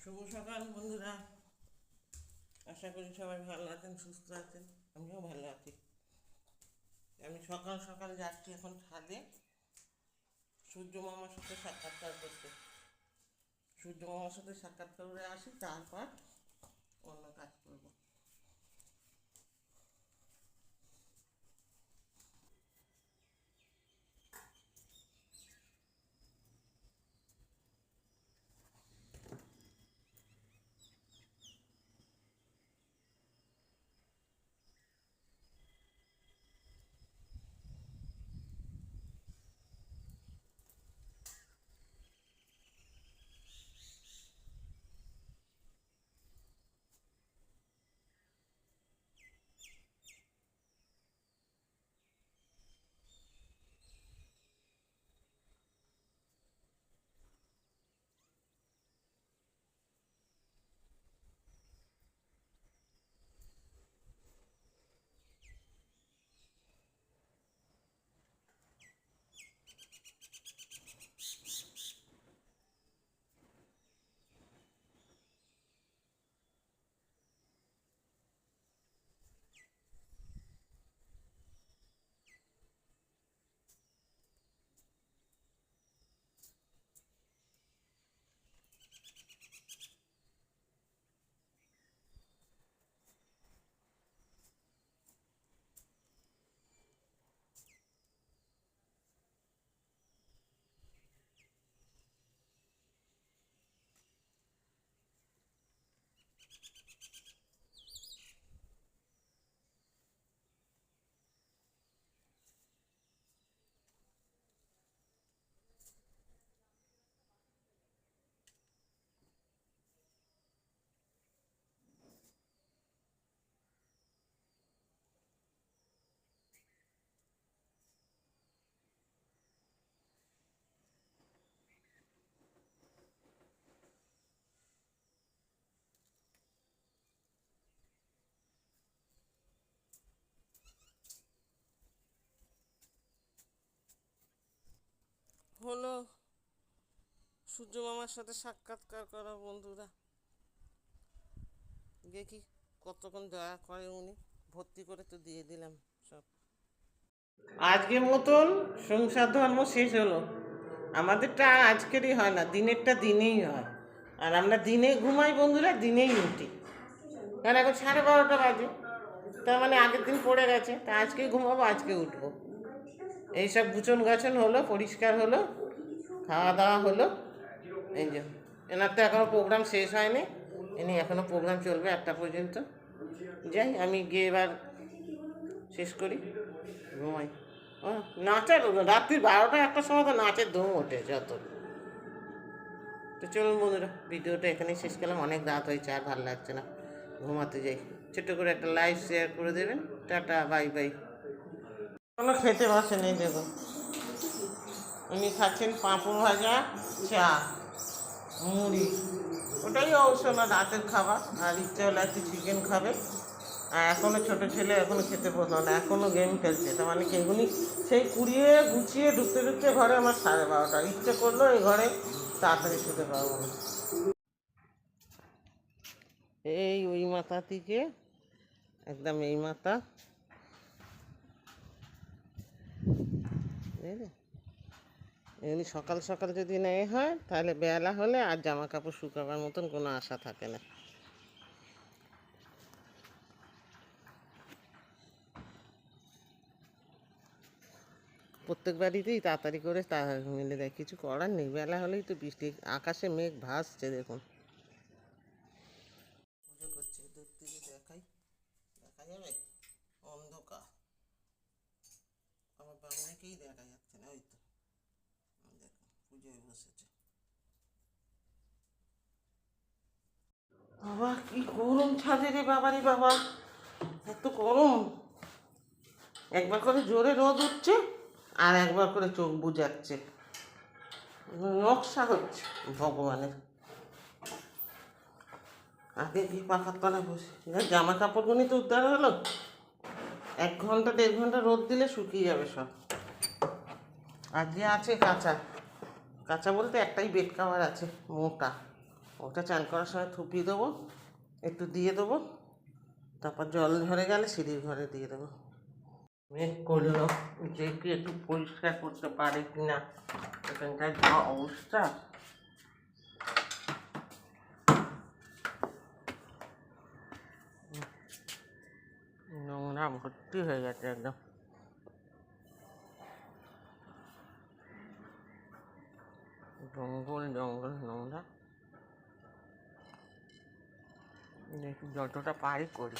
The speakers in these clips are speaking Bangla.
শুভ সকাল বন্ধুরা। আশা করি সবাই ভালো আছেন, সুস্থ আছেন। আমিও ভালো আছি। আমি সকাল সকাল যাচ্ছি এখন ছাদে সূর্য মামার সাথে সাক্ষাৎকার করতে। সূর্য মামার সাথে সাক্ষাৎকার করে আসি, তারপর অন্য কাজ করবো। হলো সূর্য মামার সাথে সাক্ষাৎকার করা বন্ধুরা। দেখি কতক্ষণ দয়া করে উনি। ভর্তি করে তো দিয়ে দিলাম সব। আজকের মতন সংসার ধর্ম শেষ হলো। আমাদেরটা আজকেরই হয় না, দিনেরটা দিনেই হয়। আর আমরা দিনে ঘুমাই বন্ধুরা, দিনেই উঠি। কারণ এখন 12:30 বাজে, তার মানে আগের দিন পড়ে গেছে। তা আজকে ঘুমাবো, আজকে উঠবো। এইসব গুছন গাছন হলো, পরিষ্কার হলো, খাওয়া দাওয়া হলো। এই যে এনার তো এখনও প্রোগ্রাম শেষ হয়নি, এনে এখনও প্রোগ্রাম চলবে 1টা পর্যন্ত। যাই, আমি গিয়ে এবার শেষ করি, ঘুমাই। নাচের রাত্রি 12টা 1টার সময় তো নাচের ধুম ওঠে যত। তো চলুন বন্ধুরা, ভিডিওটা এখানেই শেষ করলাম। অনেক রাত হয়েছে, আর ভালো লাগছে না, ঘুমাতে যাই। ছোট্ট করে একটা লাইভ শেয়ার করে দেবেন। Tata, bye bye. কোনো খেতে বসেনি, দেখুন উনি খাচ্ছেন পাঁপড় ভাজা, চা, মুড়ি। ওটাই অবশ্য না রাতের খাবার। আর ইচ্ছে হলে একটু চিকেন খাবে। আর এখনও ছোটো ছেলে এখনও খেতে বসলো না, এখনও গেম খেলছে। তার মানে কি এগুলি সেই কুড়িয়ে গুছিয়ে ঢুকতে ঢুকতে ঘরে আমার 12:30। ইচ্ছে করলো এই ঘরে তাড়াতাড়ি শুতে পারবো না। এই ওই মাথা থেকে একদম এই মাথা, বুঝলে? এমনি সকাল সকাল যদি নেই হয়, তাহলে বেলা হলে আর জামা কাপড় শুকাবার মতন কোনো আশা থাকে না। প্রত্যেক বাড়িতেই তাড়াতাড়ি করে তা মিলে দেয়, কিছু করার নেই। বেলা হলেই তো বৃষ্টি, আকাশে মেঘ ভাসছে দেখুন। পুজো করছে, দূর থেকে দেখাই, দেখা যাবে অন্ধকার। আমার বামনেকেই দেখা যাচ্ছে না, ওই তো দেখুন পুজোয় বসেছে। বাবা কি গরম ছাদে রে, বাবারে বাবা, এত গরম। একবার করে জোরে রোদ উঠছে, আর একবার করে চোখ বুজাচ্ছে, নকশা হচ্ছে ভগবানের। আগে কি পাখার তলায় বসে জামা কাপড়গুলি তো উদ্ধার হলো। 1 ঘন্টা 1.5 ঘন্টা রোদ দিলে শুকিয়ে যাবে সব। আজকে আছে কাঁচা। কাঁচা বলতে একটাই বেড কাভার আছে মোটা, ওটা চান করার সময় থুপিয়ে দেবো, একটু দিয়ে দেবো, তারপর জল ঝরে গেলে সিঁড়ির ঘরে দিয়ে দেবো। মেঘ করলো, যে কি একটু পরিষ্কার করতে পারে কিনা, এখানটায় যা অবস্থা। নোংরা ভর্তি হয়ে গেছে একদম। জঙ্গল জঙ্গল নোংরা, দেখি যতটা পারি করি।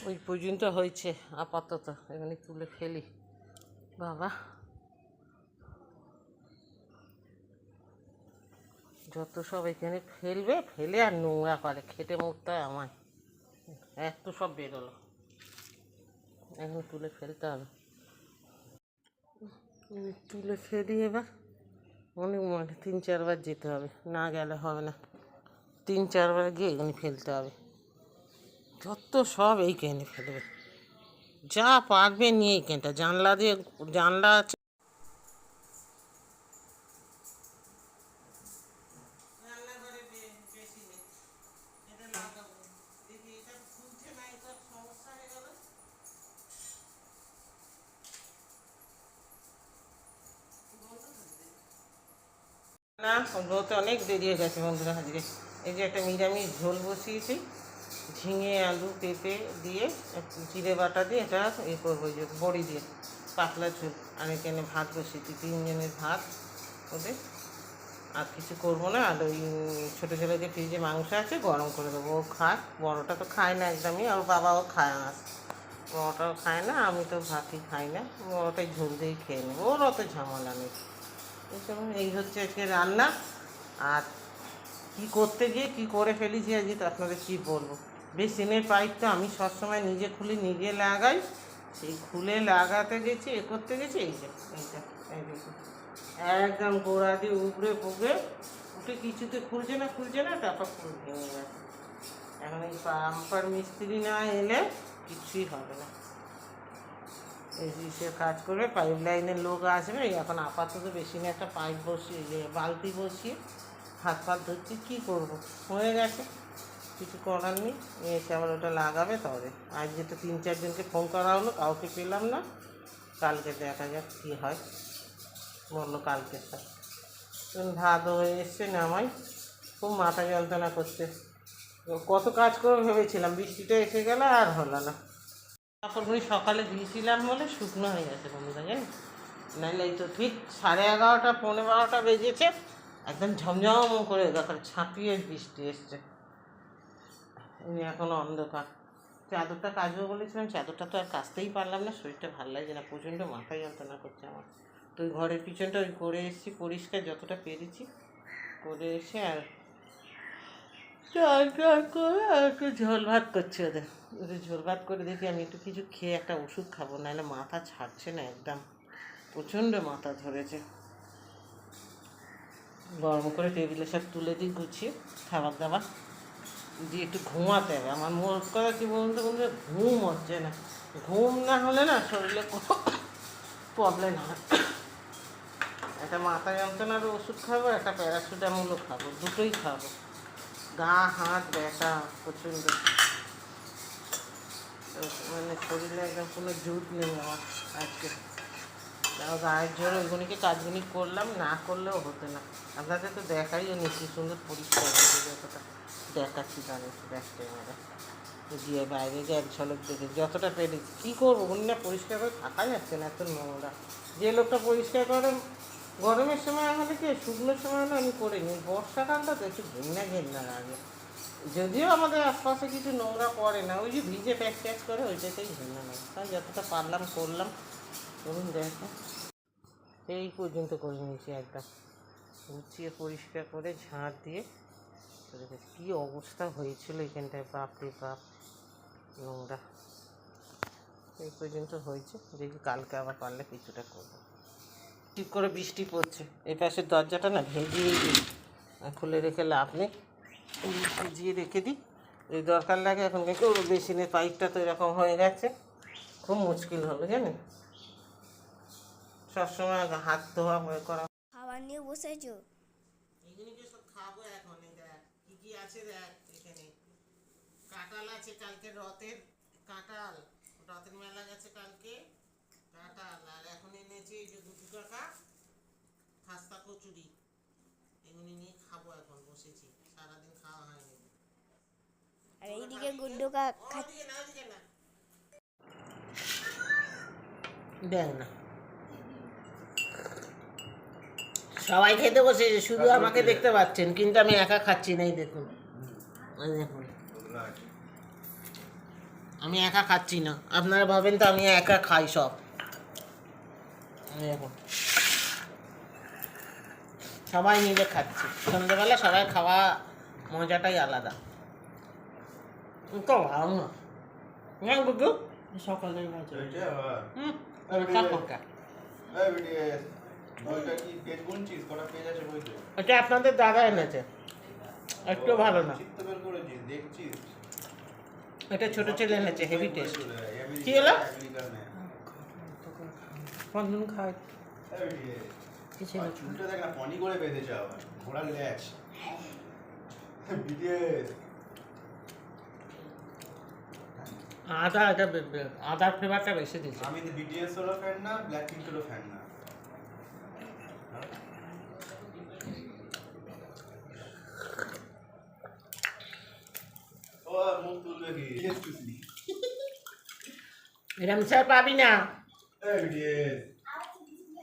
ওই পর্যন্ত হয়েছে আপাতত, এখানে তুলে ফেলি। বাবা, যত সব এখানে ফেলবে, ফেলে আর নোংরা করে, খেটে মরতে হয় আমায়। এত সব বেরোলো, এখন তুলে ফেলতে হবে। তুলে ফেলি এবার। অনেক মাঠে 3-4 বার যেতে হবে, না গেলে হবে না। 3-4 বার গিয়ে এখানে ফেলতে হবে। যত সব এইখানে ফেলবে, যা পারবে নিয়ে এইখানটা জানলা দিয়ে, জানলা আছে না, বলতে অনেক দেরি হয়ে গেছে বন্ধুরা। আজকে এই যে একটা নিরামিষ ঝোল বসিয়েছি, ঝিঙে আলু পেঁপে দিয়ে একটু জিরে বাটা দিয়ে, এটা এ করবো, ওই যে বড়ি দিয়ে পাতলা ঝোল। আর এখানে ভাত বসিয়েছি, 3 জনের ভাত ওদের। আর কিছু করবো না। আর ওই ছোটো ছেলে যে ফ্রিজে মাংস আছে, গরম করে দেবো, ও খায়। বড়োটা তো খায় না একদমই, আর বাবাও খায় না, বড়োটাও খায় না, আমি তো ভাতই খাই না। বড়োটাই ঝোল দিয়েই খেয়ে নেবো, ওর অত ঝামেলা নেই। এই হচ্ছে আজকে রান্না। আর কি করতে গিয়ে কি করে ফেলেছি আজকে তো আপনাদের কী বলবো। বেসিনের পাইপটা আমি সবসময় নিজে খুলি, নিজে লাগাই। সেই খুলে লাগাতে গেছি, এ করতে গেছি, এই যে এইটা, এই দেখুন একদম গোড়া দিয়ে উপড়ে পুড়ে উঠে কিছুতে খুলছে না তারপর ফুল ভেঙে গেছে। এখন এই পাম্পার মিস্ত্রি না এলে কিছুই হবে না। এই সে কাজ করবে, পাইপ লাইনের লোক আসবে। এখন আপাতত বেসিনে একটা পাইপ বসিয়ে বালতি বসিয়ে হাত পা ধরছি, কী করবো, হয়ে গেছে, কিছু করার নেই। এসে আবার ওটা লাগাবে তবে। আজ যেটা 3-4 জনকে ফোন করা হলো, কাউকে পেলাম না। কালকে দেখা যাক কী হয়, বললো কালকে স্যার। ভাত হয়ে এসছে নামাই, খুব মাথা যন্ত্রণা করছে। কত কাজ করে ভেবেছিলাম, বৃষ্টিটা এসে গেল আর হলো না। কাপড়গুলি সকালে দিয়েছিলাম বলে শুকনো হয়ে গেছে বন্ধুরা, জানি নাহলে এই তো ঠিক 11:30 11:45 বেজেছে, একদম ঝমঝম করে দেখো ছাপিয়ে বৃষ্টি এসছে। এখন অন্ধকার। চাদরটা কাচবো বলেছিলাম, চাদরটা তো আর কাচতেই পারলাম না, শরীরটা ভালো লাগছে না, প্রচণ্ড মাথা যন্ত্রণা করছে আমার। তো ওই ঘরের পিছনটা ওই করে এসেছি পরিষ্কার যতটা পেরেছি করে এসে, আর চান করে আর একটু ঝোল ভাত করছি ওদের ঝোল ভাত করে দেখি আমি একটু কিছু খেয়ে একটা ওষুধ খাবো, নাহলে মাথা ছাড়ছে না একদম, প্রচণ্ড মাথা ধরেছে। গরম করে টেবিলে সব তুলে দিই গুছিয়ে খাবার দাবার দিয়ে একটু ঘুমাতে হবে। আমার মোট কথা কী বলতে বলতে ঘুম হচ্ছে না, ঘুম না হলে না শরীরে কোনো প্রবলেম হয়। একটা মাথা যন্ত্রণার ওষুধ খাবো, একটা প্যারাসিটামলও খাবো, দুটোই খাবো। গা হাত ব্যথা প্রচণ্ড, মানে শরীরে একদম কোনো জুট নেই আমার আজকে। তাও গায়ের জোরে ওইগুলিকে কাজগুলি করলাম, না করলেও হতো না। আপনাদের তো দেখাইও নি কি সুন্দর পরিষ্কার হয়েছে, যতটা দেখাচ্ছি তাদের ব্যাক ক্যামেরা গিয়ে বাইরে গিয়ে এক ঝলক দেখে যতটা পেরেছি। কী করবো, উনি না পরিষ্কার করে থাকা যাচ্ছে না, এত নোংরা। যে লোকটা পরিষ্কার করে গরমের সময় আমাদের কি, শুকনোর সময় না আমি করে নিই, বর্ষাকালটা তো একটু ঘেন্না লাগে। যদিও আমাদের আশপাশে কিছু নোংরা পড়ে না, ওই যে ভিজে প্যাচ প্যাচ করে ওইটাতেই ঘেন্না লাগে। তাই যতটা পারলাম করলাম। ধরুন দেখো এই পর্যন্ত করে নিয়েছি, একদম গুছিয়ে পরিষ্কার করে ঝাঁট দিয়ে রেখেছি। কী অবস্থা হয়েছিল এখানটায়, বাপরে বাপ, নোংরা। এই পর্যন্ত হয়েছে, দেখি কালকে আবার পারলে কিছুটা করবো। ঠিক করে বৃষ্টি পড়ছে, এই পাশের দরজাটা না ভেজিয়েই দিই, খুলে রেখে লাভ নেই, ভিজিয়ে রেখে দিই। এই দরকার লাগে এখন, কিন্তু বেসিনের পাইপটা তো এরকম হয়ে গেছে, খুব মুশকিল হবে জানেন, সবসময় হাত ধোয়া করা। খাবার নিয়ে বসেছো? এগুলিকে সব খাবো এখন। দেখ কি কি আছে, দেখ এখানে কাঁঠাল আছে, কালকে রথের মেলা গেছে কালকে, কাঁঠাল। আর এখন এনেছি এই যে দুটো টাকা খাস্তা কচুরি, এগুলি নিয়ে খাবো এখন, বসেছি, সারাদিন খাওয়া হয়নি। আর এইদিকে গুড্ডু কা দেখ না, সবাই খেতে বসেছে, শুধু আমাকে দেখতে পাচ্ছেন, কিন্তু আমি একা খাচ্ছি না। এই দেখুন, দেখুন আমি একা খাচ্ছি না, আপনারা ভাবেন তো আমি একা খাই সব। দেখুন সবাই মিলে খাচ্ছি, সন্ধ্যেবেলা সবাই খাওয়া মজাটাই আলাদা। তো ভালো না, হ্যাঁ গুড্ডু, সকালের মজা। এটা আপনাদের দাদা এনেছে, একটু ভালো না। এটা ছোট ছেলে এনেছে, হেভি টেস্ট। কি হলো? কখন খায় চুলটা দেখ না, পনি করে বেঁধেছে আবার, ঘোড়ার ল্যাচ। আদার ফ্লেভারটা বেশি দিচ্ছে। আমি বিটিএস এরও ফ্যান না, ব্ল্যাক পিঙ্কেরও ফ্যান না। ও মুখ তুলবে কি? এরম স্যার পাবি না। বিটিএস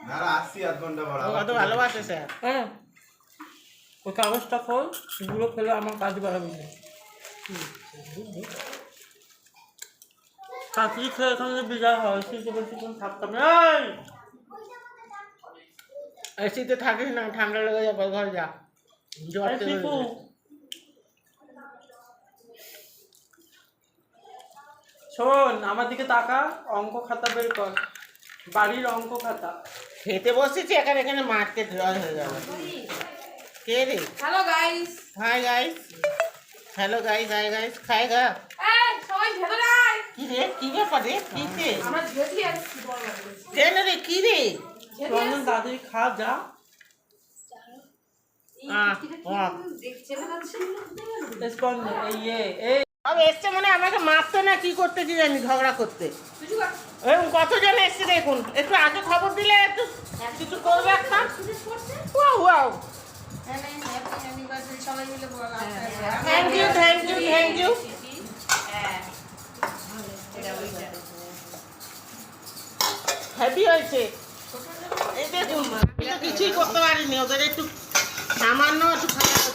না, আসছি আধ ঘন্টা পর। কত ভালোবাসে স্যার। হ্যাঁ, ওই কাগজটা খোল, এগুলো খেলে আমার কাজ বাড়াবি না। তাড়াতাড়ি খেয়ে এখানে বিদায় হয়, শীতে বেশিক্ষণ থাকতাম না। এসিতে থাকিস না, ঠান্ডা লেগে যাবে, ঘরে যা। জ্বর আরে চলে শিখু, যাবে। শোন আমার দিকে তাকা, অঙ্ক খাতা বের কর, বাড়ির অঙ্ক খাতা। খেতে বসেছি এখানে এখানে মারতে জল হয়ে গেল। কে রে? Hello guys. Hi guys. Hello guys, hi guys, খাই গা। এই সবাই ভেতরে আয়। কি রে, কি ব্যাপার রে, কি রে? আমরা ঝেঁটি আসছি বড় লাগে। কেন রে, কি রে? চন্দন দাদি খা যা। দেখছে না স্পন্দন এই আমি এসছে মানে আমাকে মারতে না কি করতে কি জানি, ঝগড়া করতে। এরকম কতজন এসছে দেখুন, একটু আগে খবর দিলে একটু কিছু করবে একটা। Wow wow, thank you thank you thank you. Happy হয়েছে। এই দেখুন, আমি তো কিছুই করতে পারিনি, ওদের একটু সামান্য একটু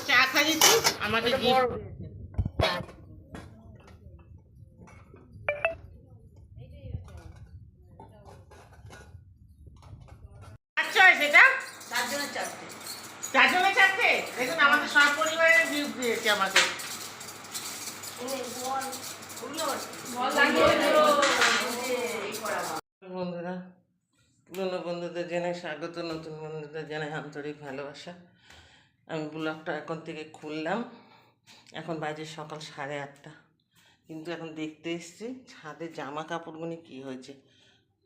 চা খাইয়েছি, আমাকে গিফট। আচ্ছা সেটা চারজনের চারটে দেখুন, আমাদের সব পরিবারের গিফট দিয়েছে আমাকে। বন্ধুরা, পুরনো বন্ধুদের জানাই স্বাগত, নতুন বন্ধুদের জানাই আন্তরিক ভালোবাসা। আমি ব্লগটা এখন থেকে খুললাম। এখন বাজে সকাল 8:30, কিন্তু এখন দেখতে এসেছি ছাদে জামা কাপড়গুলি কী হয়েছে।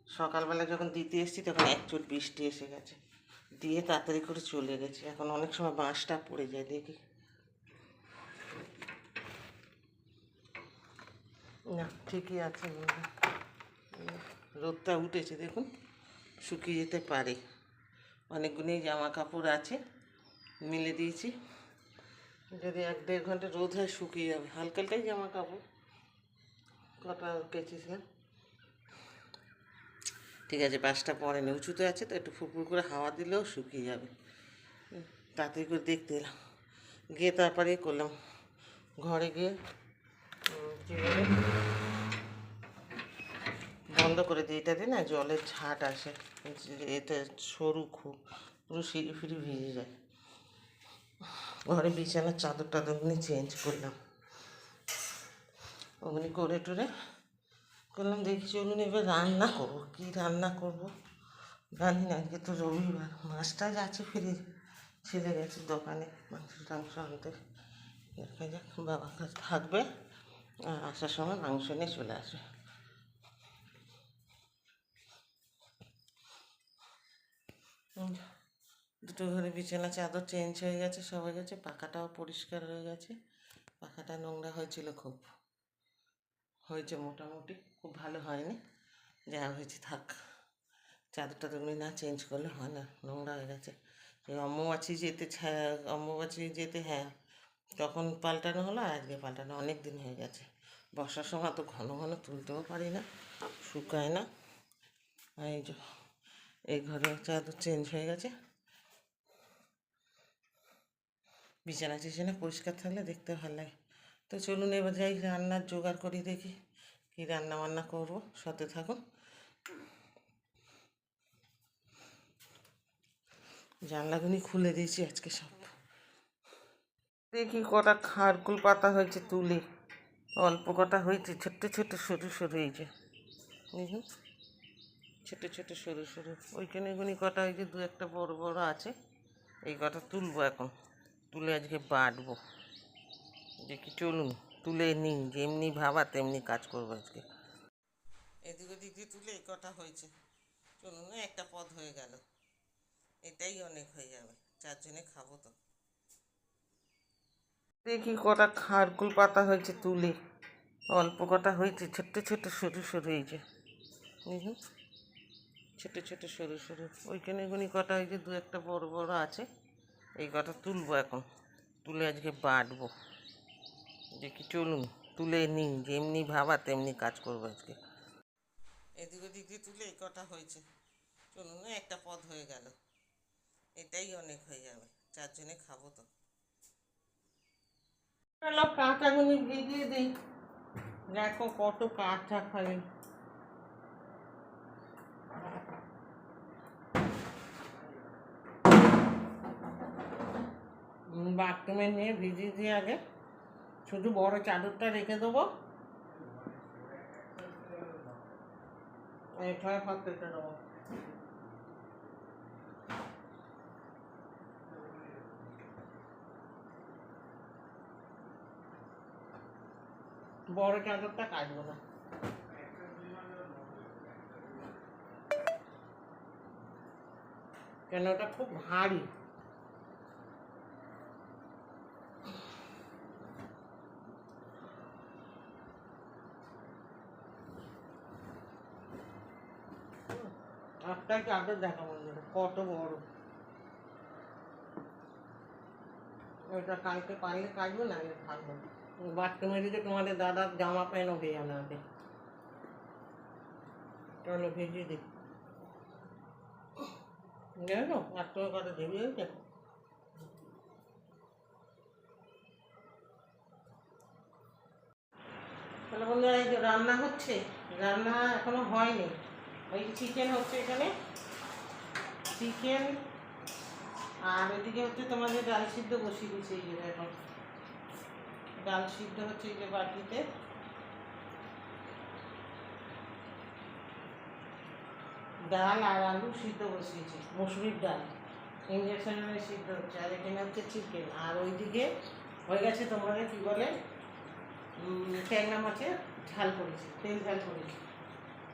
সকালবেলা যখন দিতে এসেছি তখন এক চোট বৃষ্টি এসে গেছে, দিয়ে তাড়াতাড়ি করে চলে গেছে। এখন অনেক সময় বাঁশটা পড়ে যায়, দেখি না ঠিকই আছে। রোদটা উঠেছে দেখুন, শুকিয়ে যেতে পারে। অনেকগুলি জামা কাপড় আছে, মিলে দিয়েছি। যদি 1-1.5 ঘন্টা রোদ হয় শুকিয়ে যাবে। হালকাটাই জামা কাপড় কটা কেচেছিলাম। ঠিক আছে, 5টা পরে নেই, উঁচুতে আছে তো একটু ফুরফুর করে হাওয়া দিলেও শুকিয়ে যাবে। তাড়াতাড়ি করে দেখতে এলাম, গিয়ে তারপরে করলাম ঘরে গিয়ে বন্ধ করে দিই। এটাতে না জলের ঝাঁট আসে, এটা সরু খুব, পুরো সিঁড়ি ফিরি ভিজে যায়। ঘরে বিছানার চাদর টাদরগুলি চেঞ্জ করলাম, ওগুলি করে টরে করলাম। দেখি চলুন এবার রান্না করবো। কী রান্না করবো জানি না, আজকে তো রবিবার। মাছটা যাচ্ছে ফিরে, ছেলে গেছে দোকানে মাংস টাংস আনতে। দেখা যাক, বাবা কাছে থাকবে আর আসার সময় মাংস নিয়ে চলে আসবে। দুটো ঘরে বিছানা চাদর চেঞ্জ হয়ে গেছে, সব হয়ে গেছে। পাখাটাও পরিষ্কার হয়ে গেছে। পাখাটা নোংরা হয়েছিল, খুব হয়েছে মোটামুটি, খুব ভালো হয়নি। যা হয়েছে থাক, চাদর টাদরগুলি না চেঞ্জ করলে হয় না, নোংরা হয়ে গেছে। এই অম্বুবাচি যেতে হ্যাঁ তখন পাল্টানো হলো, আর আজকে পাল্টানো। অনেক দিন হয়ে গেছে। বর্ষার সময় তো ঘন ঘন তুলতেও পারি না, শুকায় না। এই যে এই ঘরে চাদর চেঞ্জ হয়ে গেছে। বিছানা টিছানা পরিষ্কার থাকলে দেখতে ভালো লাগে। তো চলুন এবার যাই রান্নার জোগাড় করি, দেখি কী রান্না বান্না করবো। সাথে থাকুন। জানলাগুনি খুলে দিয়েছি আজকে সব। দেখি কটা খারকুল পাতা হয়েছে তুলে, অল্প কটা হয়েছে, ছোট্ট ছোট্ট সরু সরু। এই যে দেখুন, ছোটো ছোটো সরু সরু। ওইখানে এগুলি কটা হয়েছে, 2-1টা বড় বড় আছে। এই কটা তুলবো এখন, তুলে আজকে বাটবো। দেখি চলুন তুলে নিই, যেমনি ভাবা তেমনি কাজ করবো আজকে। এদিক ওদিক দিয়ে তুলে এই কটা হয়েছে। চলুন, একটা পদ হয়ে গেল, এটাই অনেক হয়ে যাবে, 4 জনে খাবো তো। দেখি কটা খারকুল পাতা হয়েছে তুলে, অল্প কটা হয়েছে, ছোট্ট ছোট্ট সরু সরু। এই যে দেখুন, ছোটো ছোটো সরু সরু। ওইখানে এগুলি কটা হয়েছে, 2-1টা বড় বড় আছে। এই কটা তুলবো এখন, তুলে আজকে বাটবো। দেখি চলুন তুলে নিই, যেমনি ভাবা তেমনি কাজ করবো আজকে। এদিক ওদিক দিয়ে তুলে এই কটা হয়েছে। চলুন, একটা পদ হয়ে গেল, এটাই অনেক হয়ে যাবে, 4 জনে খাবো তো। কাঁটাগুলি ভিজিয়ে দিই, দেখো কত কাঁচা খালি। বাথরুমে নিয়ে ভিজিয়ে দিয়ে আগে শুধু বড় চাদরটা রেখে দেবো, এখানে সব কেটে দেবো। বড় চাদরটা কাটবো না, কেন ওটা খুব ভারী। একটা চাদর দেখা বন্ধুরা কত বড়, ওটা কালকে পারলে কাটবো না আমি থাকবো। বাথরুমে দিকে তোমাদের দাদার জামা প্যান্টও ভেজা হবে, চলো ভেজে দিই। জানো এত কথা দেরি হয়েছে। তাহলে বন্ধুরা এই যে রান্না হচ্ছে, রান্না এখনো হয়নি, ওই চিকেন হচ্ছে এখানে, চিকেন। আর ওইদিকে হচ্ছে তোমাদের ডাল সিদ্ধ বসিয়ে দিচ্ছে, এই যে এখন ডাল সিদ্ধ হচ্ছে এই যে বাটিতে। ডাল আর আলু সিদ্ধ বসিয়েছি, মসুরির ডাল ইঞ্জেকশনের সিদ্ধ হচ্ছে। আর এখানে হচ্ছে চিকেন। আর ওইদিকে হয়ে গেছে তোমাদের কী বলে ট্যাংরা মাছের ঝাল করেছি, তেল ঝাল করেছি।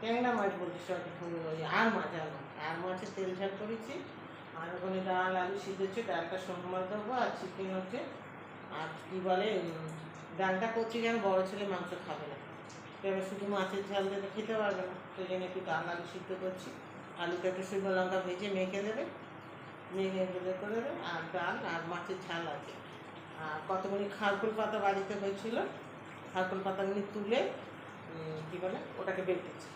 ট্যাংরা মাছ বলছি সঠিক ভুল বলি, আর মাছ আর মাছের তেল ঝাল করেছি। আর ওখানে ডাল আলু সিদ্ধ হচ্ছে, ডালটা সোমবার দেবো। আর চিকেন হচ্ছে, আর কী বলে ডালটা করছি যেন বড়ো ছেলে মাংস খাবে না, এবার শুধু মাছের ঝাল দিলে খেতে পারবে না, সেই জন্য একটু ডাল আলু সিদ্ধ করছি। আলুটা একটু শুকনো লঙ্কা ভেজে মেখে দেবে, মেখে গুঁড়ো করে দেবে। আর ডাল আর মাছের ঝাল আছে। আর কতগুলি খারকুল পাতা বাড়িতে হয়েছিল, খারকুল পাতাগুলি তুলে কী বলে ওটাকে বেটেছি।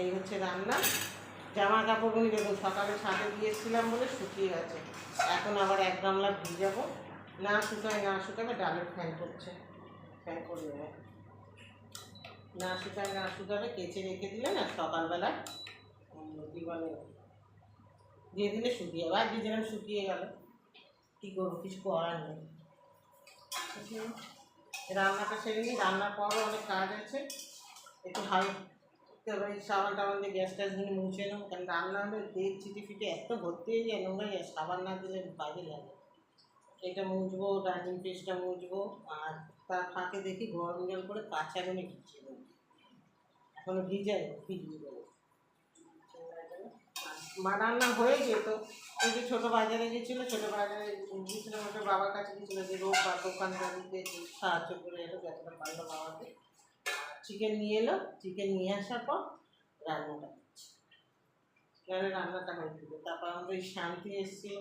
এই হচ্ছে রান্না। জামা কাপড়গুলি দেখুন সকালে ছাদে দিয়েছিলাম বলে শুকিয়ে গেছে, এখন আবার এক গামলা ভিজাবো, না শুকায় না শুকাবে ডালের ফ্যান করছে, ফ্যান করে দেবে, না শুকায় না শুকাবে কেচে রেখে দিলে না সকালবেলা কী বলে দিয়ে দিলে শুকিয়ে যাবে। আর যেরকম শুকিয়ে গেল কী করবো, কিছু করার নেই। রান্নাটা সেরে নিই, রান্নার পরও অনেক কাজ আছে, একটু ওই সাবান টাবান দিয়ে গ্যাস ট্যাসগুলি মুছে নেবো, কারণ রান্না হলে তেল ছিটে ফিটে এত ভর্তি হয়ে যায় নোংরা, সাবান না দিলে বাজে লাগে। এটা মুছবো, ডাইনিং পেস্টটা মুছবো, আর তার ফাঁকে দেখি গরম জল করে কাঁচাগুলি ভিজিয়ে দেবো, এখনো ভিজাই ভিজিয়ে দেবো। মা রান্না হয়ে যেত, ওই যে ছোটো বাজারে গেছিলো, ছোটো বাজারে গিয়েছিলাম ওটা বাবার কাছে গিয়েছিলো, যে রোগ বা দোকানদারিতে সাহায্য করে এলো যতটা পারলো বাবাকে। চিকেন নিয়ে এলো, চিকেন নিয়ে আসার পর রান্নাটা করছি, রান্নাটা হয়েছিল। তারপর আমরা ওই শান্তি এসছে,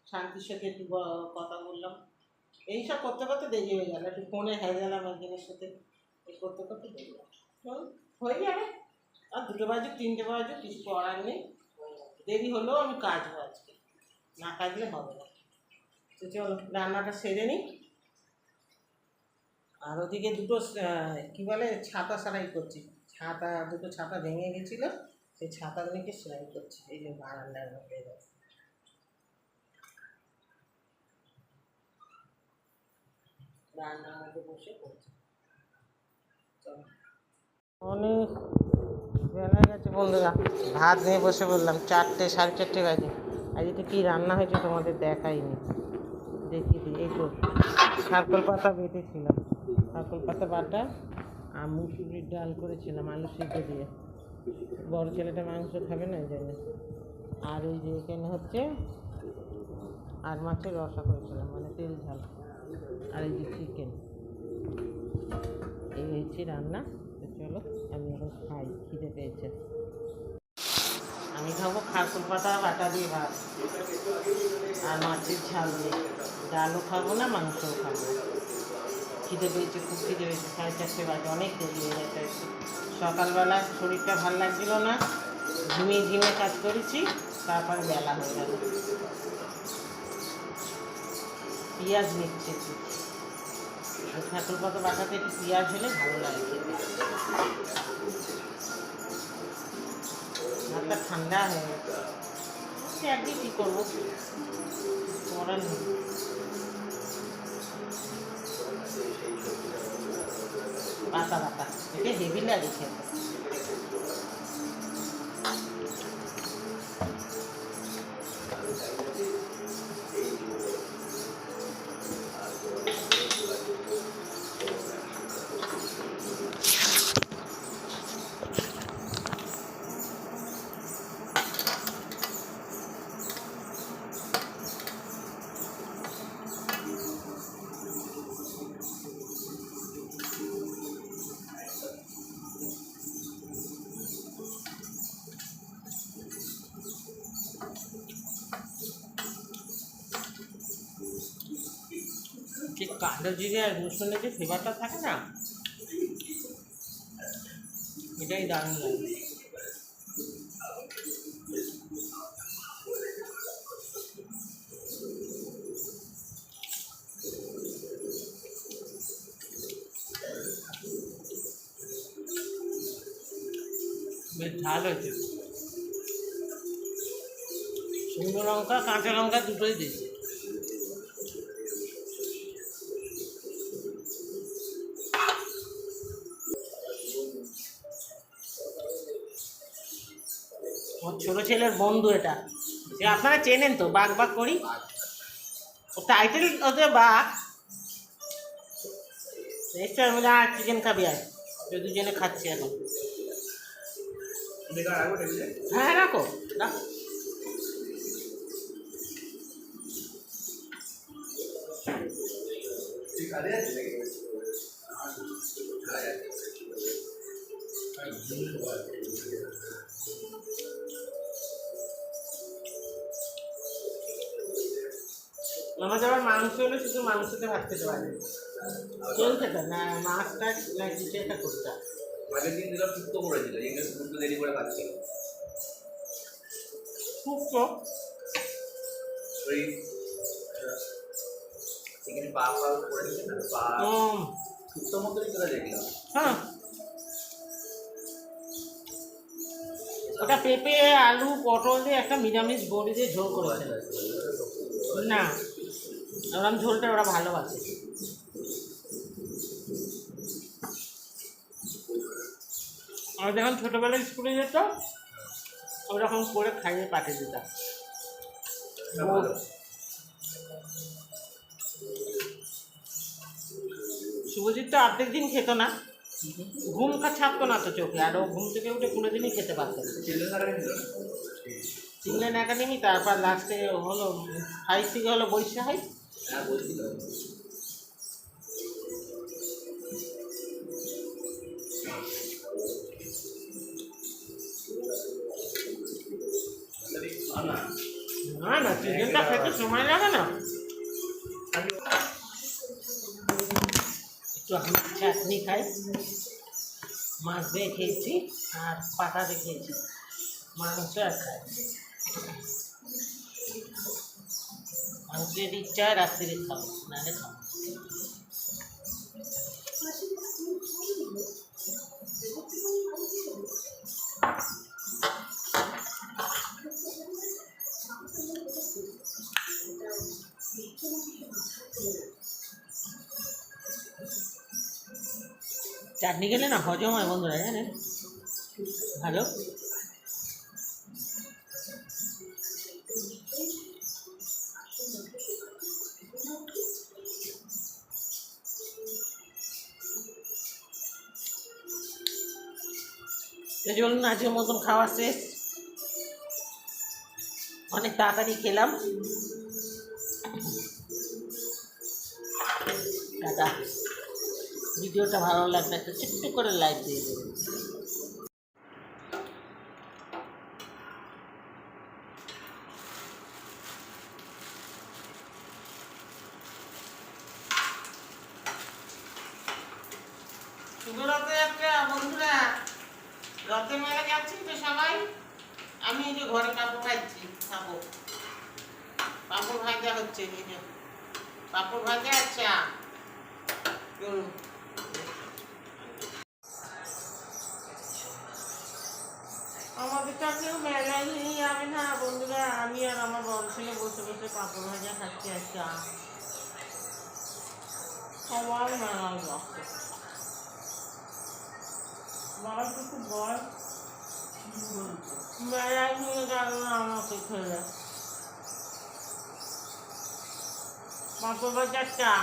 শান্তির সাথে একটু কথা বললাম, এইসব করতে করতে দেরি হয়ে গেল, একটু ফোনে হয়ে গেলাম একজনের সাথে, এই করতে করতে দেরি হয়ে যাবে। আর 2টো বাজুক 3টে বাজুক কিছু করার নেই, দেরি হলেও আমি কাজবো আজকে, না কাজলে হবে না। তো চলো রান্নাটা সেরে নিই। আর ওদিকে দুটো কী বলে ছাতা সেলাই করছি, দুটো ছাতা ভেঙে গেছিলো, সেই ছাতাগুলিকে সেলাই করছি, এই যে বারান্দার মধ্যে রান্নার মধ্যে বসে করছি। চলো অনেক বেলা গেছে বন্ধুরা, ভাত নিয়ে বসে বললাম, 4টে 4:30 বাজে। আর এটা কী রান্না হয়েছে তোমাদের দেখাইনি, দেখিয়ে দিই। এই তো খারকুল পাতা বেটেছিলাম, খারকুল পাতা বাটা, আর মুসুরির ডাল করেছিলাম আলু সিদ্ধ দিয়ে, বড় ছেলেটা মাংস খাবে না এই জন্য। আর এই যে এখানে হচ্ছে আর মাছের রসা করেছিলাম, মানে তেল ঝাল। আর এই যে চিকেন, এই হচ্ছে রান্না। তো চলো আমি এখন খাই, খিদে পেয়েছে। আমি খাবো খারকুল পাতা বাটা দিয়ে ভাত আর মাছের ঝাল দিয়ে, ডালও খাবো না মাংসও খাবো না, খিদে পেয়েছে, খুব খিদে পেয়েছে। 4:30 বাজে, অনেক দেরি হয়ে গেছে। সকালবেলা শরীরটা ভালো লাগছিল না, ঝিমিয়ে কাজ করেছি, তারপরে বেলা হয়ে গেল। পেঁয়াজ নিচ্ছে, খারকুল পাতা বাটাতে একটু পেঁয়াজ হলে ভালো লাগে খেতে। ভাতটা ঠান্ডা হয়ে গেছে, সে একদিন কী করবো, করার নেই। পাতা বাটা এটা হেভি লাগে খেতে। কালো জিরে আর রসুনের যে ফ্লেভারটা থাকে না, এটাই দারুণ লাগে। বেশ ঝাল হয়েছে। শুকনো লঙ্কা কাঁচা লঙ্কা দুটোই দিয়েছি। আমার ছোট ছেলের বন্ধু এটা, যে আপনারা চেনেন তো, বাঘ বাঘ করি, ও টাইটেল ওদের বাঘ। নিশ্চয় বলে আর চিকেন খাবি, আর দুজনে খাচ্ছি এখন। হ্যাঁ রাখো রাখো। আমাদের আবার মাংস হলে শুধু মাংসতে ভাত খেতে পারে, তেল খেতে না, মাছটা কিছু একটা করতে হয়। আগের দিন দিলাম শুক্তো করেছিল, এখানে শুক্তো দেরি করে খাচ্ছিল। শুক্তো ওই এখানে পা পা করেছিল না, পা শুক্তো মতোই করে দেখলাম। হ্যাঁ, ওটা পেঁপে আলু পটল দিয়ে একটা নিরামিষ বড়ি দিয়ে ঝোল করেছে। না, ওরকম ঝোলটা ওরা ভালোবাসে। আর যখন ছোটোবেলায় স্কুলে যেত, ওরকম করে খাইয়ে পাঠিয়ে দিতাম। শুভজিৎ তো অর্ধেক দিন খেত না, ঘুম ছাড়তো না তো চোখে, আর ও ঘুম থেকে উঠে কোনোদিনই খেতে পারতো না। চিলড্রেন একাডেমি, তারপর লাস্টে হলো 5 থেকে হলো বৈশাখী। হ্যাঁ বলছিল। না না, চিকেনটা খেতে সময় লাগে না। একটু আমি চাটনি খাই, মাছ দিয়ে খেয়েছি আর পাতা দিয়ে খেয়েছি, মাংস আর খাই। মাংসের ইচ্ছা রাত্রিরে খাবো, নাহলে খাবো। চাটনি খেলে না হজম হয় বন্ধুরা, জানেন, ভালো। এই চলুন, আজকের মতন খাওয়া শেষ, অনেক তাড়াতাড়ি খেলাম। টাটা। ভিডিওটা ভালো লাগলে একটা ছোট্ট করে লাইক দিয়ে দেবেন। শুভরাত্রি একটা বন্ধুরা, রথের মেলা যাচ্ছি তো সবাই। আমি এই যে ঘরে পাঁপড় ভাজছি, খাবো। পাঁপড় ভাজা হচ্ছে, এই যে পাঁপড় ভাজা আর চা। চলুন। আমাদের কাছেও মেলায় নিয়ে যাবে না বন্ধুরা, আমি আর আমার বড় ছেলে বসে বসে পাঁপড় ভাজা খাচ্ছি আর চা। সবাই মেলায় যাচ্ছে, বাবাকে খুব ভয়, মেলায় নিয়ে গেল না আমাকে খেলে। পাঁপড় ভাজার চা,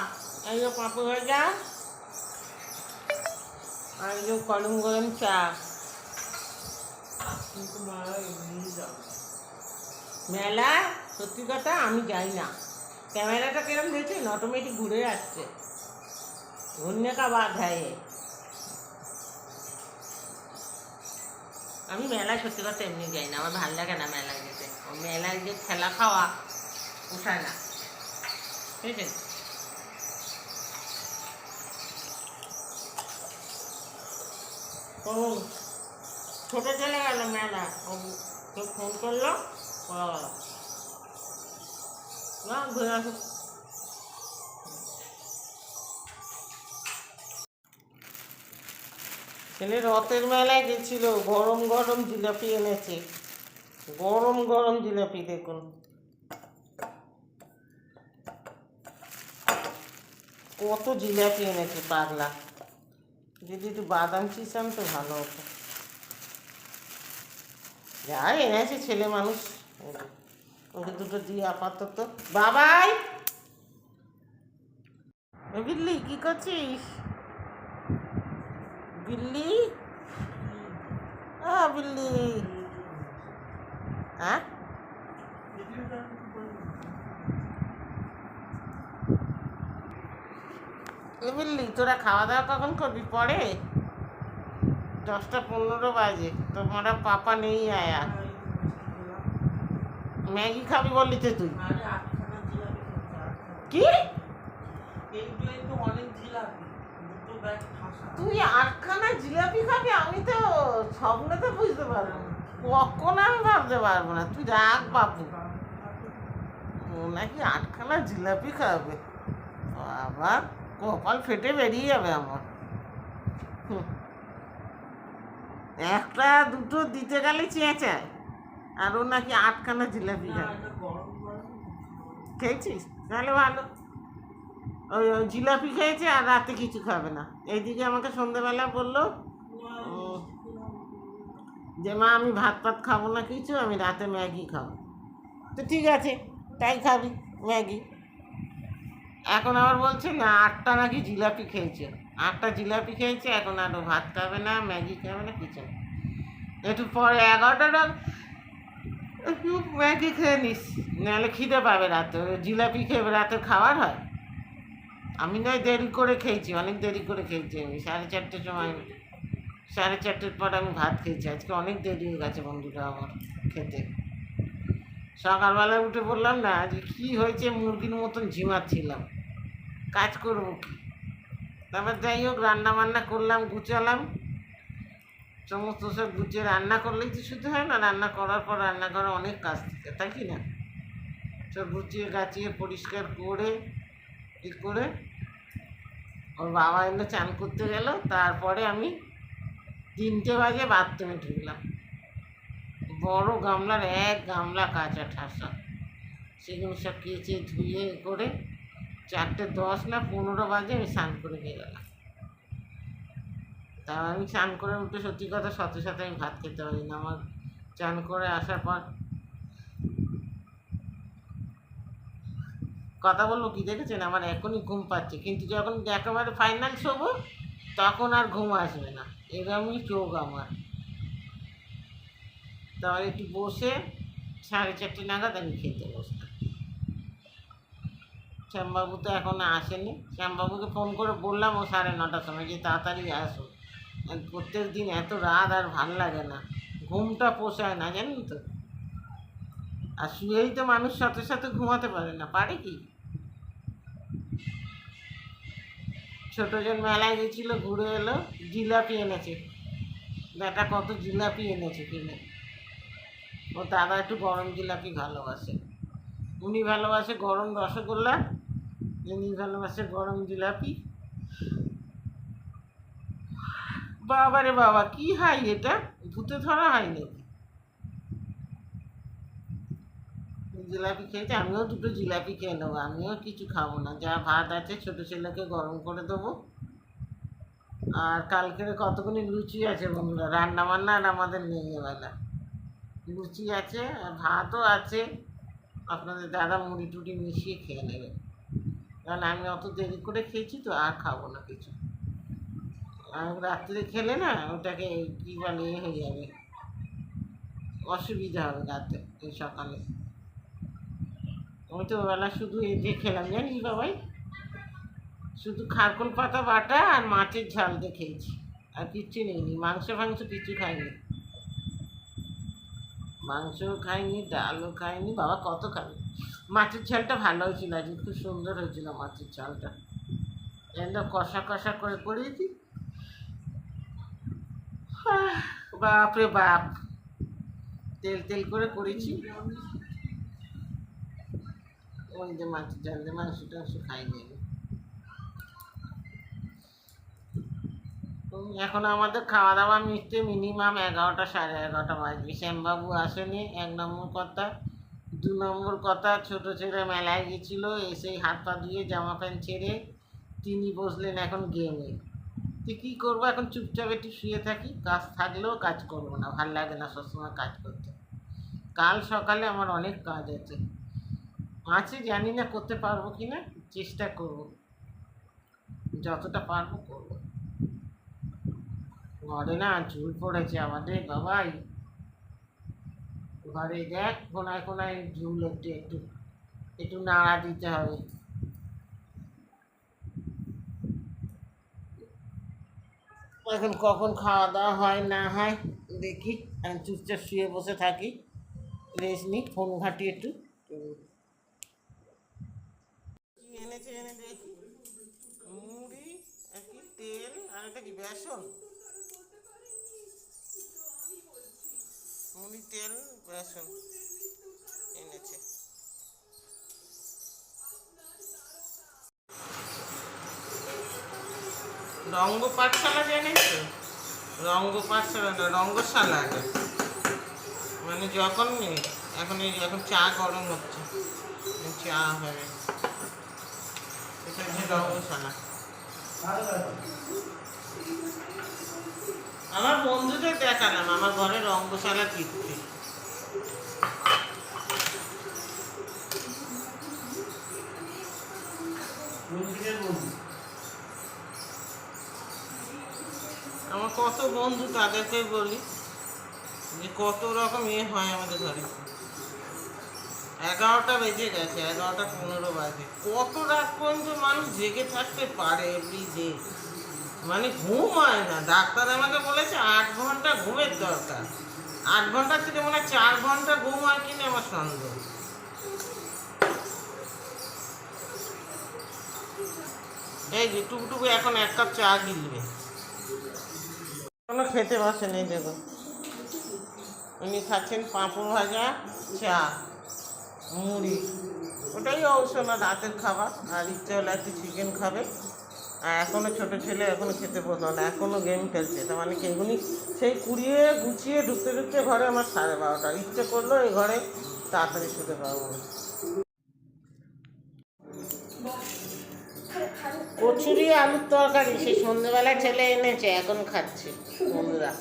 এই যে পাঁপড় ভাজা আর এই যে গরম গরম চা। কিন্তু মেলায় এমনি যাবে, মেলা সত্যি কথা আমি যাই না। ক্যামেরাটা কিরম দেখছেন, অটোমেটিক ঘুরে যাচ্ছে, ঘুরনে কা বাদ হয়। আমি মেলায় সত্যি কথা এমনি যাই না, আমার ভালো লাগে না মেলায় যেতে। ও মেলায় যে খেলা খাওয়া পোষায় না, ঠিক আছে। তো ছোটো চলে গেল মেলা, ও কেউ ফোন করলো, পড়া গেল না ঘুরে আসো। ছেলে রথের মেলায় গেছিল, গরম গরম জিলাপি এনেছে, গরম গরম জিলাপি দেখুন। কত জিলাপি এনেছে পাগলা, যদি একটু বাদাম চিস আনতো ভালো হতো। যা এনেছে ছেলে মানুষ, ওকে দুটো দিয়ে আপাতত। বাবাই বিল্লি কি করছিস? বিল্লি, বিল্লি, হ্যাঁ বিল্লি, তোরা খাওয়া দাওয়া কখন করবি? পরে 10টা 15 বাজে, তোমারা পাপা নেই আয়া। ম্যাগি খাবি বললি তো তুই? কি তুই 8খানা জিলাপি খাবি? আমি তো স্বপ্নেতে বুঝতে পারবো না, কখন আমি ভাবতে পারবো না। তুই রাখ বাপু, ও নাকি 8খানা জিলাপি খাবে, আবার কপাল ফেটে বেরিয়ে যাবে আমার। একটা দুটো দিতে গেলে চেঁচায়, আর ও নাকি 8খানা জিলাপি খাবে। খেয়েছিস? তাহলে ভালো, ওই জিলাপি খেয়েছে আর রাতে কিছু খাবে না। এইদিকে আমাকে সন্ধ্যেবেলা বললো যে মা আমি ভাত টাত খাবো না কিছু, আমি রাতে ম্যাগি খাবো। তো ঠিক আছে, তাই খাবি ম্যাগি। এখন আবার বলছে না 8টা নাকি জিলাপি খেয়েছে, 8টা জিলাপি খেয়েছে, এখন আর ভাত খাবে না, ম্যাগি খাবে না, কিছু না। একটু পরে 11টা একটু ম্যাগি খেয়ে নিস, নাহলে খিদে পাবে রাতে। জিলাপি খেয়ে রাতে খাওয়ার হয়? আমি নয় দেরি করে খেয়েছি, অনেক দেরি করে খেয়েছি আমি, 4:30টার সময়, 4:30টার পর আমি ভাত খেয়েছি। আজকে অনেক দেরি হয়ে গেছে বন্ধুরা আমার খেতে। সকালবেলায় উঠে বললাম না যে কী হয়েছে, মুরগির মতন ঝিমাচ্ছিলাম, কাজ করবো কি। তারপর যাই হোক রান্না বান্না করলাম, গুছালাম, সমস্ত সব গুছিয়ে রান্না করলেই তো শুধু হয় না, রান্না করার পর রান্না করা অনেক কাজ থাকে, তাই কি না? সব গুছিয়ে গাছিয়ে পরিষ্কার করে করে ওর বাবা এলো, চান করতে গেল। তারপরে আমি 3টে বাজে বাথরুমে ঢুকলাম, বড় গামলার 1 গামলা কাঁচা ঠাসা, সেগুলো সব কেচে ধুয়ে করে 4:10 না 15 বাজে আমি স্নান করে নিয়ে গেলাম। তা আমি স্নান করে উঠে সত্যি কথা সাথে সাথে আমি ভাত খেতে পারি না। আমার চান করে আসার পর কথা বলবো কি দেখেছেন, আমার এখনই ঘুম পাচ্ছে, কিন্তু যখন একেবারে ফাইনাল শোবো তখন আর ঘুম আসবে না, এরকমই চোখ আমার। তাহলে একটু বসে 4:30 নাগাদ আমি খেতে বসতাম। শ্যামবাবু তো এখনো আসেনি, শ্যামবাবুকে ফোন করে বললাম ও 9:30টার সময় যে তাড়াতাড়ি আসো, প্রত্যেক দিন এত রাত আর ভাল লাগে না, ঘুমটা পোষায় না জানেন তো। আর শুয়েই তো মানুষ সাথে সাথে ঘুমাতে পারে না, পারে কি? ছোটজন মেলায় গেছিল, ঘুরে এলো, জিলাপি এনেছে, বেটা কত জিলাপি এনেছে কিনে। ও দাদা একটু গরম জিলাপি ভালোবাসে, উনি ভালোবাসে গরম রসগোল্লা, উনি ভালোবাসে গরম জিলাপি। বাবা রে বাবা, কি হাই এটা, ভূতে ধরা হয় নাকি? জিলাপি খেয়েছে, আমিও দুটো জিলাপি খেয়ে নেবো, আমিও কিছু খাবো না, যা ভাত আছে ছোটো ছেলেকে গরম করে দেবো। আর কালকের কতগুলি লুচি আছে বন্ধুরা, রান্না বান্না আর আমাদের নেই এবেলা, লুচি আছে আর ভাতও আছে, আপনাদের দাদা মুড়ি টুড়ি মিশিয়ে খেয়ে নেবে, কারণ আমি অত দেরি করে খেয়েছি তো আর খাবো না কিছু। আর রাত্রে খেলে না ওটাকে কী বলে হয়ে যাবে, অসুবিধা হবে রাতে, এই সকালে। আমি তো ওবেলা শুধু এই দিয়ে খেলাম জানিস বাবাই, শুধু খারকোল পাতা বাটা আর মাছের ঝাল দিয়ে খেয়েছি, আর কিচ্ছু নেইনি, মাংস ফাংস কিছু খাইনি, মাংসও খাইনি, ডালও খাইনি, বাবা কত খাইনি। মাছের ঝালটা ভালো হয়েছিল, আজকে খুব সুন্দর হয়েছিল মাছের ঝালটা, একদম কষা কষা করে করিয়েছি। বাপরে বাপ, তেল তেল করে করেছি। ওই যে মাছ জানলে মাংস টাংস খাইনি আমি। এখন আমাদের খাওয়া দাওয়া মিটতে মিনিমাম 11টা সাড়ে 11টা বাজবে। শ্যামবাবু আসেনি, 1 নম্বর কথা। 2 নম্বর কথা, ছোট ছেলে মেলায় গেছিল, এসেই হাত পা ধুয়ে জামা প্যান্ট ছেড়ে তিনি বসলেন এখন গেমে। তুই কী করবো এখন, চুপচাপ একটু শুয়ে থাকি, কাজ থাকলেও কাজ করবো না, ভাল লাগে না সবসময় কাজ করতে। কাল সকালে আমার অনেক কাজ আছে, জানি না করতে পারবো কি না, চেষ্টা করব, যতটা পারবো করবো। ঘরে না ঝুল পড়েছে আমাদের বাবাই, ঘরে দেখ কোনায় কোনায় ঝুল, একটু একটু একটু নাড়া দিতে হবে। এখন কখন খাওয়া দাওয়া হয় না হয় দেখি, আমি চুপচাপ শুয়ে বসে থাকি, রেস্ট নিই, ফোন ঘাঁটি একটু। কি এনেছে এনে দেখি, মুড়ি, কি তেল, আর এটা কি বেসন, মুড়ি তেল বেসন এনেছে। রঙ্গ পাঠশালা জেনেছো? রঙ্গ পাঠশালা না, রঙ্গশালা। মানে যখন এখন এখন চা গরম হচ্ছে, চা হবে, এটা হচ্ছে রঙ্গশালা। আমার বন্ধুদের দেখালাম আমার ঘরে রঙ্গশালা কীর্তি। আমার কত বন্ধু, তাদেরকে বলি যে কত রকম হয় আমাদের ঘরে। 11টা বেজে গেছে, 11টা 15 বাজে, কত রাত পর্যন্ত মানুষ জেগে থাকতে পারে এভরিডে, মানে ঘুম হয় না। ডাক্তার আমাকে বলেছে 8 ঘন্টা ঘুমের দরকার, 8 ঘন্টার থেকে মনে হয় 4 ঘন্টা ঘুম হয় কিনা আমার সন্দেহ। এই যে টুকটুকু এখন 1 কাপ চা গিলবে, কোনো খেতে বসে নেই। দেখো উনি খাচ্ছেন পাঁপড় ভাজা, চা, মুড়ি, ওটাই ঔষধ রাতের খাবার। আর ইচ্ছে হলে একটু চিকেন খাবে। আর এখনও ছোটো ছেলে এখনও খেতে বললো না, এখনও গেম খেলছে। তার মানে কি এগুলি সেই কুড়িয়ে গুছিয়ে ঢুকতে ঢুকতে ঘরে আমার 12:30। ইচ্ছে করলো এই ঘরে তাড়াতাড়ি শুতে পারবো না। কচুরি আলুর তরকারি সেই সন্ধ্যেবেলায় ছেলে এনেছে, এখন খাচ্ছে বন্ধুরা।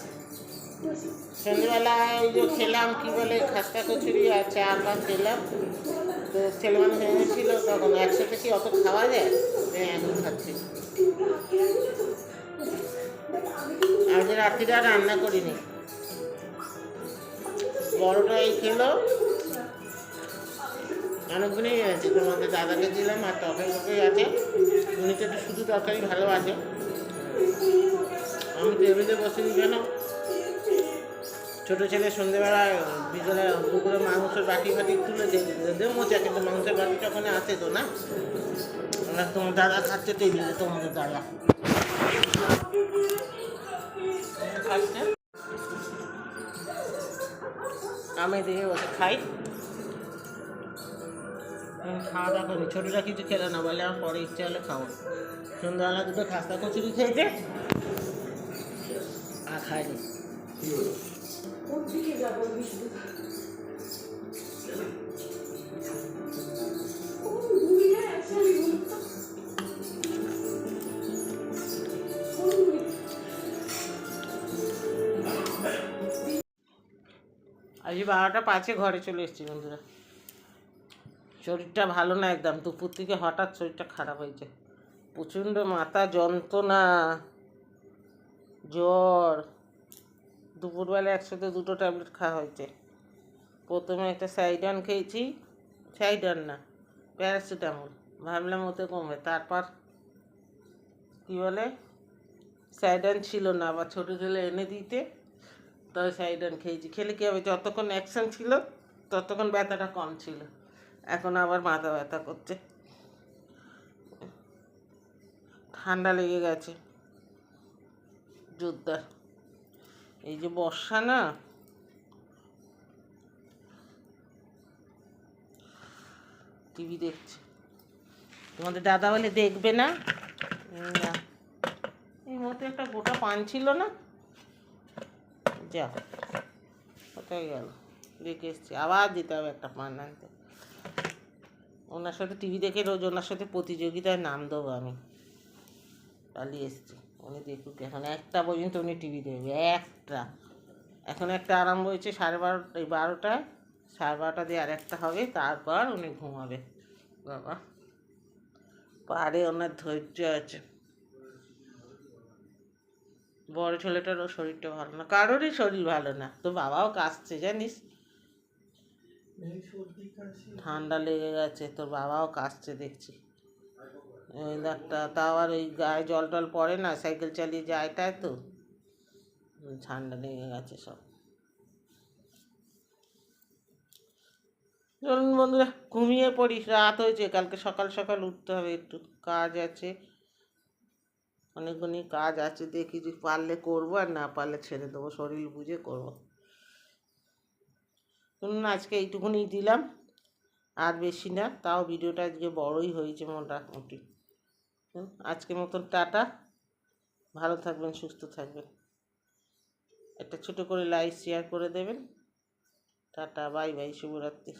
সন্ধ্যেবেলায় ওই যে খেলাম কি বলে খাস্তা কচুরি আর চা পা খেলাম, তো ছেলে মানুষ এনেছিল, তখন একসাথে কি অত খাওয়া যায়, এখন খাচ্ছি। আজ রাত্রিটা রান্না করিনি, বড়টা এই খেলো, অনেকগুলোই আছে, তোমাদের দাদাকে দিলাম, আর তরকারি আছে, উনি তো একটু শুধু তরকারি ভালো আছে। আমি টেবিলে বসিনি কেন, ছোটো ছেলে সন্ধ্যেবেলা বিকেলে দুপুরে মাংসের বাটি তুলে দেবো মোচা, কিন্তু মাংসের বাটিটা ওখানে আছে তো না, আমরা তোমার দাদা খাচ্ছে টেবিলে, তোমাদের দাদা খাচ্ছে, আমি দিয়ে বসে খাই। খাওয়া দাওয়া করি, ছোটোটা কিছু খেলে না, বলে আমার পরে ইচ্ছে হলে খাবো। সন্ধ্যাবেলা দুটো খাস্তা কচুরি খেয়েছে আর খাইনি। আজ 12টা 5 ঘরে চলে এসেছি বন্ধুরা। শরীরটা ভালো না একদম, দুপুর থেকে হঠাৎ শরীরটা খারাপ হয়েছে, প্রচণ্ড মাথা যন্ত্রণা, জ্বর। দুপুরবেলা একসাথে 2টো ট্যাবলেট খাওয়া হয়েছে। প্রথমে একটা সাইডান খেয়েছি, সাইডান না প্যারাসিটামল, ভাবলাম ওতে কমবে। তারপর কী বলে সাইডান ছিল না, আবার ছোটো ছেলে এনে দিতে, তবে সাইডান খেয়েছি। খেলে কী হবে, যতক্ষণ অ্যাকশন ছিল ততক্ষণ ব্যথাটা কম ছিল, এখন আবার মাথা ব্যথা করছে, ঠান্ডা লেগে গেছে জোরদার। এই যে বর্ষা না, টিভি দেখছে। তোমাদের দাদা বলে দেখবে না। না, এই মতো একটা গোটা পান ছিল না, যা কোথায় গেল, রেখে এসছি, আবার যেতে হবে একটা পান আনতে। ওনার সাথে টিভি দেখে রোজ ওনার সাথে প্রতিযোগিতায় নাম দেবো আমি। পালিয়ে এসছি, উনি দেখুক। এখন একটা পর্যন্ত উনি টিভি দেখবে, একটা। এখন একটা আরম্ভ হয়েছে 12:30, এই 12টায়, 12:30 দিয়ে আর একটা হবে, তারপর উনি ঘুমাবে। বাবা পারে, ওনার ধৈর্য আছে। বড় ছেলেটারও শরীরটা ভালো না, কারোরই শরীর ভালো না। তো বাবাও কাশছে জানিস, ঠান্ডা লেগে গেছে, তোর বাবাও কাশছে দেখছি। ওয়েদারটা তাও, আর ওই গায়ে জল টল পড়ে না, সাইকেল চালিয়ে যায়, তাই তো ঠান্ডা লেগে গেছে সব। চলুন বন্ধুরা, ঘুমিয়ে পড়ি, রাত হয়েছে, কালকে সকাল সকাল উঠতে হবে, একটু কাজ আছে, অনেকগুলি কাজ আছে। দেখি যে পারলে করবো, আর না পারলে ছেড়ে দেবো, শরীর বুঝে করবো। শুনুন, আজকে এইটুকুনি দিলাম, আর বেশি না। তাও ভিডিওটা আজকে বড়ই হয়েছে মোটামুটি। আজকের মতন টাটা, ভালো থাকবেন, সুস্থ থাকবেন। একটা ছোটো করে লাইক শেয়ার করে দেবেন। টাটা, বাই বাই, শুভরাত্রি।